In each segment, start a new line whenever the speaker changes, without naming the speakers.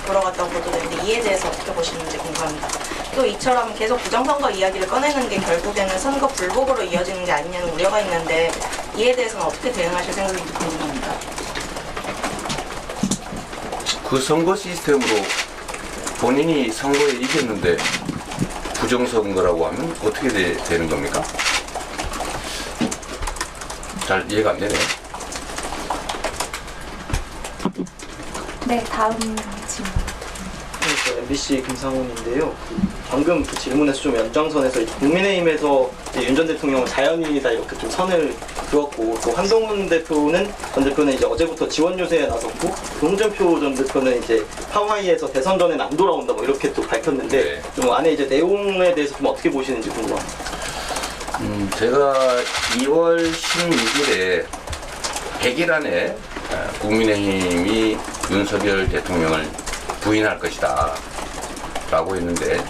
보러 갔다고 보도되는데 이에 대해서 어떻게 보시는지 궁금합니다. 또 이처럼 계속 부정선거 이야기를 꺼내는 게 결국에는 선거 불복으로 이어지는 게 아니냐는 우려가 있는데 이에 대해서는 어떻게 대응하실 생각인지 궁금합니다.
그 선거 시스템으로 본인이 선거에 이겼는데 부정선거라고 하면 어떻게 되는 겁니까? 잘 이해가 안 되네요.
네, 다음 질문.
MBC 김상훈인데요. 방금 그 질문에서 좀 연장선에서 국민의힘에서 윤 전 대통령은 자연인이다 이렇게 좀 선을 그었고, 또 한동훈 전 대표는 이제 어제부터 지원 요새에 나섰고, 홍준표 전 대표는 이제 하와이에서 대선 전에는 안 돌아온다 뭐 이렇게 또 밝혔는데,
네.
좀 안에 이제 내용에 대해서 좀 어떻게 보시는지 궁금합니다.
제가 2월 16일에 100일 안에 국민의힘이 윤석열 대통령을 부인할 것이다 라고 했는데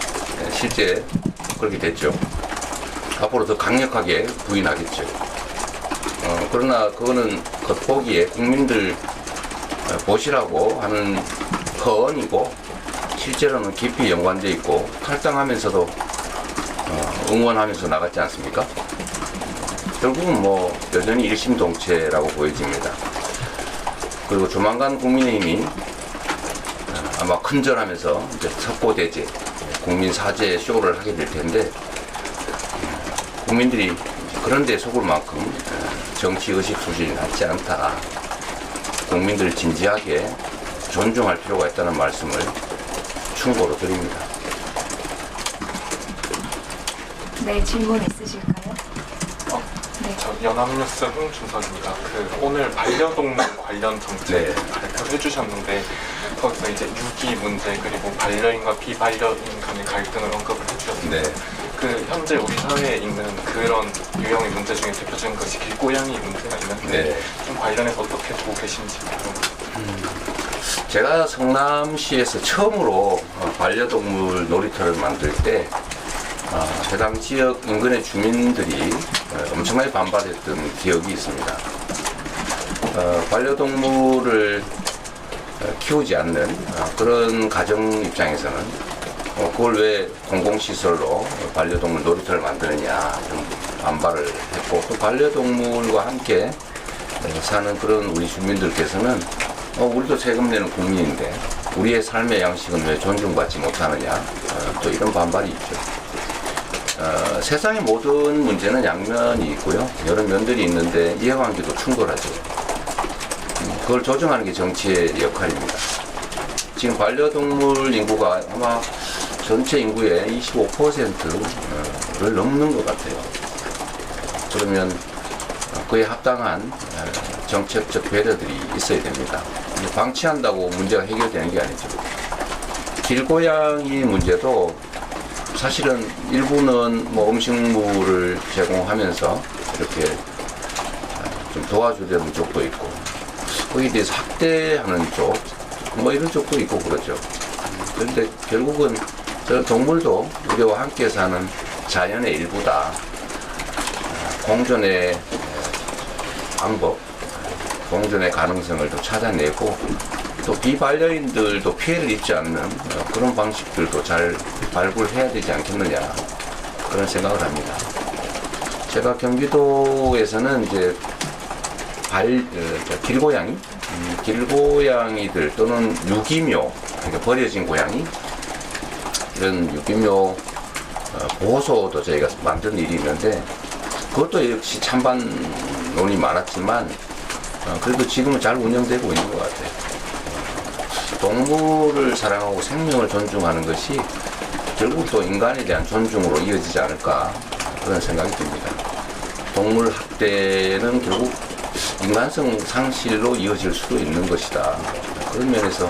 실제 그렇게 됐죠. 앞으로 더 강력하게 부인하겠죠. 그러나 그거는 겉보기에 국민들 보시라고 하는 허언이고 실제로는 깊이 연관되어 있고 탈당하면서도 응원하면서 나갔지 않습니까? 결국은 뭐 여전히 일심동체라고 보여집니다. 그리고 조만간 국민의힘이 아마 큰절하면서 이제 석고대제, 국민 사죄 쇼를 하게 될 텐데 국민들이 그런데 속을 만큼 정치 의식 수준이 낮지 않다. 국민들을 진지하게 존중할 필요가 있다는 말씀을 충고로 드립니다.
네, 질문 있으실까요? 네.
저 연합뉴스 홍준석입니다. 오늘 반려동물 관련 정책 발표를 해주셨는데 거기서 이제 유기 문제 그리고 반려인과 비반려인 간의 갈등을 언급을 해주셨는데 현재 우리 사회에 있는 그런 유형의 문제 중에 대표적인 것이 길고양이 문제가 있는데 좀 관련해서 어떻게 보고 계신지
제가 성남시에서 처음으로 반려동물 놀이터를 만들 때 해당 지역 인근의 주민들이 엄청나게 반발했던 기억이 있습니다. 반려동물을 키우지 않는 그런 가정 입장에서는 그걸 왜 공공시설로 반려동물 놀이터를 만드느냐 좀 반발을 했고, 또 반려동물과 함께 사는 그런 우리 주민들께서는 우리도 세금 내는 국민인데 우리의 삶의 양식은 왜 존중받지 못하느냐, 또 이런 반발이 있죠. 세상의 모든 문제는 양면이 있고요. 여러 면들이 있는데 이해관계도 충돌하죠. 그걸 조정하는 게 정치의 역할입니다. 지금 반려동물 인구가 아마 전체 인구의 25%를 넘는 것 같아요. 그러면 그에 합당한 정책적 배려들이 있어야 됩니다. 방치한다고 문제가 해결되는 게 아니죠. 길고양이 문제도 사실은 일부는 뭐 음식물을 제공하면서 이렇게 좀 도와주려는 쪽도 있고, 거기에 대해서 학대하는 쪽, 뭐 이런 쪽도 있고 그러죠. 그런데 결국은 저는 동물도 우리와 함께 사는 자연의 일부다. 공존의 방법, 공존의 가능성을 또 찾아내고, 또 비반려인들도 피해를 입지 않는 그런 방식들도 잘 발굴해야 되지 않겠느냐, 그런 생각을 합니다. 제가 경기도에서는 이제 길고양이들 또는 유기묘, 그러니까 버려진 고양이, 이런 유기묘 보호소도 저희가 만든 일이 있는데, 그것도 역시 찬반론이 많았지만 그래도 지금은 잘 운영되고 있는 것 같아요. 동물을 사랑하고 생명을 존중하는 것이 결국 또 인간에 대한 존중으로 이어지지 않을까, 그런 생각이 듭니다. 동물 학대는 결국 인간성 상실로 이어질 수도 있는 것이다. 그런 면에서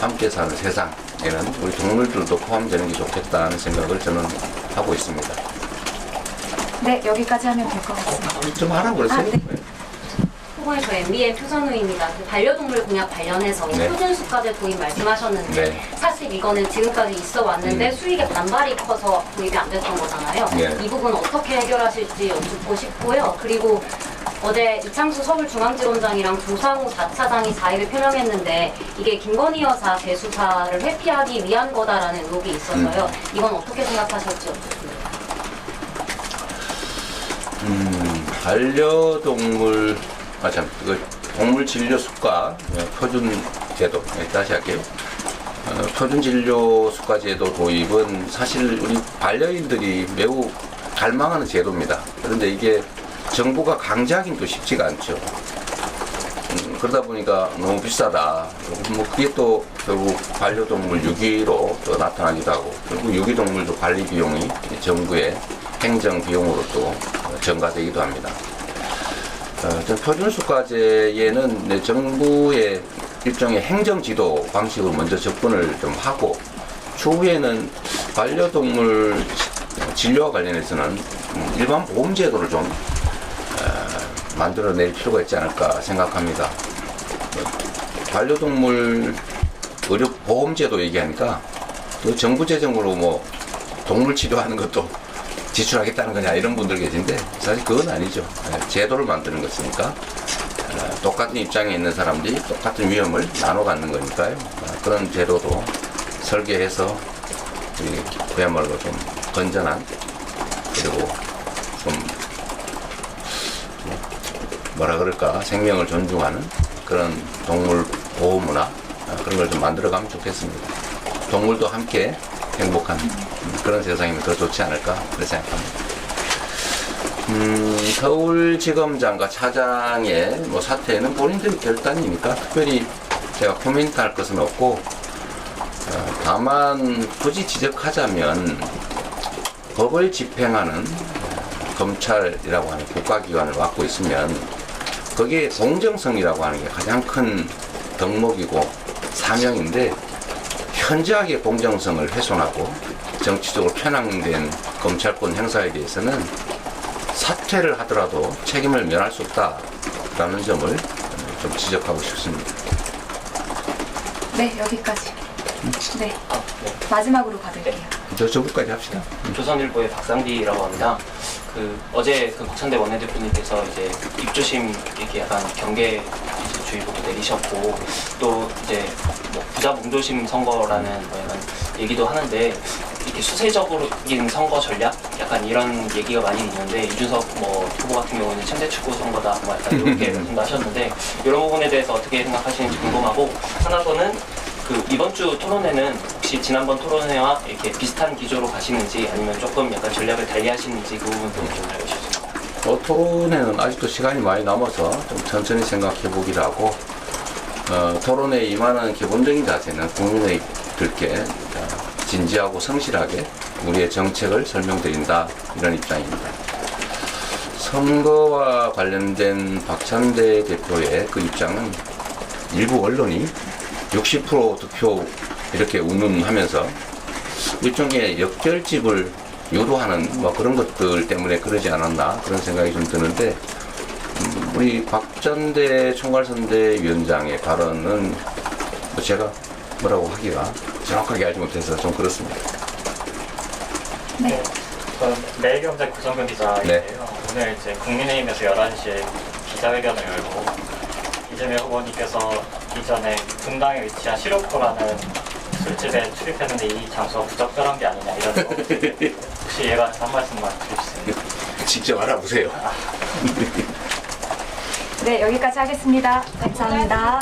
함께 사는 세상에는 우리 동물들도 포함되는 게 좋겠다는 생각을 저는 하고 있습니다.
네, 여기까지 하면 될 것 같습니다.
좀 하라고 그러세요?
네.
후보의 저 MBN 표선우입니다. 반려동물 공약 관련해서 표준수가제 도입 말씀하셨는데 사실 이거는 지금까지 있어 왔는데 수익의 반발이 커서 도입이 안 됐던 거잖아요. 이 부분 어떻게 해결하실지 여쭙고 싶고요. 그리고 어제 이창수 서울중앙지검장이랑 조상우 4차장이 자의를 표명했는데 이게 김건희 여사 재수사를 회피하기 위한 거다라는 의혹이 있어서요. 이건 어떻게 생각하실지요?
반려동물, 그 동물 진료 수가 표준 제도, 다시 할게요. 표준 진료 수가 제도 도입은 사실 우리 반려인들이 매우 갈망하는 제도입니다. 그런데 이게 정부가 강제하기는 또 쉽지가 않죠. 그러다 보니까 너무 비싸다. 뭐 그게 또 결국 반려동물 유기로 또 나타나기도 하고, 결국 유기동물도 관리 비용이 정부의 행정 비용으로 또 전가되기도 합니다. 표준수가제에는 정부의 일종의 행정지도 방식으로 먼저 접근을 좀 하고, 추후에는 반려동물 진료와 관련해서는 일반 보험제도를 좀 만들어낼 필요가 있지 않을까 생각합니다. 반려동물 의료보험제도 얘기하니까 정부 재정으로 뭐 동물 치료하는 것도 지출하겠다는 거냐 이런 분들 계신데, 사실 그건 아니죠. 제도를 만드는 것이니까 똑같은 입장에 있는 사람들이 똑같은 위험을 나눠 갖는 거니까요. 그런 제도도 설계해서 그야말로 좀 건전한, 그리고 좀 뭐라 그럴까, 생명을 존중하는 그런 동물 보호 문화, 그런 걸 좀 만들어가면 좋겠습니다. 동물도 함께 행복한 그런 세상이면 더 좋지 않을까 그렇게 생각합니다. 서울지검장과 차장의 뭐 사태는 본인들의 결단이니까 특별히 제가 코멘트할 것은 없고, 다만 굳이 지적하자면 법을 집행하는 검찰이라고 하는 국가기관을 맡고 있으면 거기에 공정성이라고 하는 게 가장 큰 덕목이고 사명인데, 현저하게 공정성을 훼손하고 정치적으로 편향된 검찰권 행사에 대해서는 사퇴를 하더라도 책임을 면할 수 없다라는 점을 좀 지적하고 싶습니다.
네, 여기까지. 네, 마지막으로 받을게요.
저부까지 합시다.
조선일보의 박상디라고 합니다. 어제 박찬대 원내대표님께서 이제 입조심 이렇게 약간 경계주의보도 내리셨고, 또 이제 뭐 부자뭉조심 선거라는 뭐 약간 얘기도 하는데, 이렇게 수세적인 선거 전략 약간 이런 얘기가 많이 있는데, 이준석 뭐 후보 같은 경우는 천재축구 선거다 뭐 약간 이렇게 말씀하셨는데, 이런 부분에 대해서 어떻게 생각하시는지 궁금하고, 하나 더는 이번 주 토론회는 혹시 지난번 토론회와 이렇게 비슷한 기조로 가시는지, 아니면 조금 약간 전략을 달리하시는지 그 부분도 좀 알고 싶습니다.
토론회는 아직도 시간이 많이 남아서 좀 천천히 생각해 보기로 하고, 토론회에 임하는 기본적인 자세는 국민들께 진지하고 성실하게 우리의 정책을 설명드린다, 이런 입장입니다. 선거와 관련된 박찬대 대표의 그 입장은 일부 언론이 60% 득표 이렇게 운운하면서 일종의 역결집을 유도하는 뭐 그런 것들 때문에 그러지 않았나 그런 생각이 좀 드는데, 우리 박찬대 총괄선대위원장의 발언은 뭐 제가 뭐라고 하기가 정확하게 알지 못해서 좀 그렇습니다.
네.
저는 매일경제 구성근 기자인데요.
네.
오늘 이제 국민의힘에서 11시에 기자회견을 열고, 이재명 후보님께서 이전에 분당에 위치한 시로코라는 술집에 출입했는데 이 장소가 부적절한 게 아니냐 이런 거 혹시 얘가 한 말씀만 해주세요.
직접 알아보세요.
네, 여기까지 하겠습니다. 감사합니다.